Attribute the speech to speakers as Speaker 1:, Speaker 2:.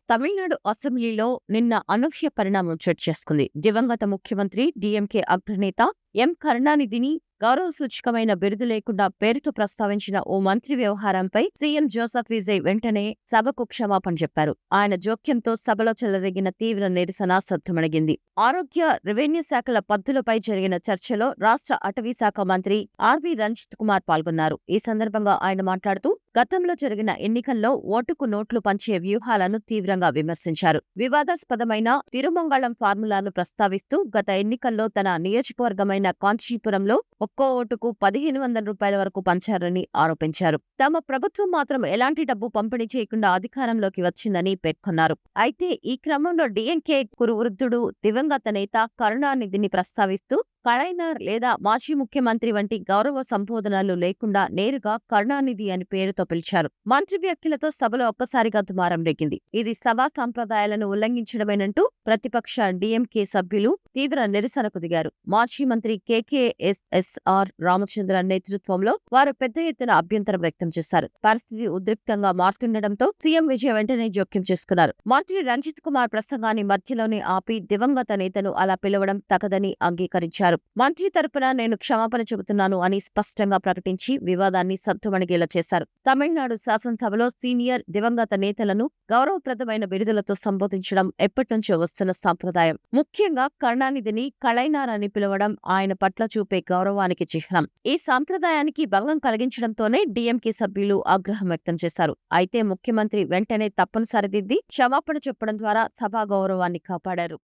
Speaker 1: తమిళనాడు అసెంబ్లీలో నిన్న అనూహ్య పరిణామం చోటు చేసుకుంది. దివంగత ముఖ్యమంత్రి, డీఎంకే అగ్రనేత ఎం. కరుణానిధిని గౌరవ సూచకమైన బిరుదు లేకుండా పేరుతో ప్రస్తావించిన ఓ మంత్రి వ్యవహారంపై సీఎం జోసెఫ్ విజయ్ వెంటనే సభకు క్షమాపణ చెప్పారు. ఆయన జోక్యంతో సభలో చెలరేగిన తీవ్ర నిరసన సద్దుమణిగింది. ఆరోగ్య, రెవెన్యూ శాఖల పద్దులపై జరిగిన చర్చలో రాష్ట్ర అటవీ శాఖ మంత్రి ఆర్వి రంజిత్ కుమార్ పాల్గొన్నారు. ఈ సందర్భంగా ఆయన మాట్లాడుతూ గతంలో జరిగిన ఎన్నికల్లో ఓటుకు నోట్లు పంచే వ్యూహాలను తీవ్రంగా విమర్శించారు. వివాదాస్పదమైన తిరుమంగళం ఫార్ములాను ప్రస్తావిస్తూ గత ఎన్నికల్లో తన నియోజకవర్గమైన కాంచీపురంలో ఒక్కో ఓటుకు 1,500 రూపాయల వరకు పంచారని ఆరోపించారు. తమ ప్రభుత్వం మాత్రం ఎలాంటి డబ్బు పంపిణీ చేయకుండా అధికారంలోకి వచ్చిందని పేర్కొన్నారు. అయితే ఈ క్రమంలో డీఎంకే కురువృద్ధుడు దివంగత నేత కరుణానిధిని ప్రస్తావిస్తూ కళైనార్ లేదా మాజీ ముఖ్యమంత్రి వంటి గౌరవ సంబోధనలు లేకుండా నేరుగా కరుణానిధి అని పేరుతో పిలిచారు. మంత్రి వ్యాఖ్యలతో సభలో ఒక్కసారిగా దుమారం రేగింది. ఇది సభా సాంప్రదాయాలను ఉల్లంఘించడమేనంటూ ప్రతిపక్ష డీఎంకే సభ్యులు తీవ్ర నిరసనకు దిగారు. మాజీ మంత్రి కేకేఎస్ఎస్ఆర్ రామచంద్రన్ నేతృత్వంలో వారు పెద్ద ఎత్తున అభ్యంతరం వ్యక్తం చేశారు. పరిస్థితి ఉద్రిక్తంగా మారుతుండటంతో సీఎం విజయ్ వెంటనే జోక్యం చేసుకున్నారు. మంత్రి రంజిత్ కుమార్ ప్రసంగాన్ని మధ్యలోనే ఆపి దివంగత నేతను అలా పిలవడం తగదని అంగీకరించారు. మంత్రి తరపున నేను క్షమాపణ చెబుతున్నాను అని స్పష్టంగా ప్రకటించి వివాదాన్ని సద్దుమణిగేలా చేశారు. తమిళనాడు శాసనసభలో సీనియర్ దివంగత నేతలను గౌరవప్రదమైన బిరుదులతో సంబోధించడం ఎప్పటినుంచో వస్తున్న సంప్రదాయం. ముఖ్యంగా కరుణానిధిని కళైనార్ అని పిలవడం ఆయన పట్ల చూపే గౌరవానికి చిహ్నం. ఈ సంప్రదాయానికి భంగం కలిగించడంతోనే డీఎంకే సభ్యులు ఆగ్రహం వ్యక్తం చేశారు. అయితే ముఖ్యమంత్రి వెంటనే తప్పును సరిదిద్ది క్షమాపణ చెప్పడం ద్వారా సభా గౌరవాన్ని కాపాడారు.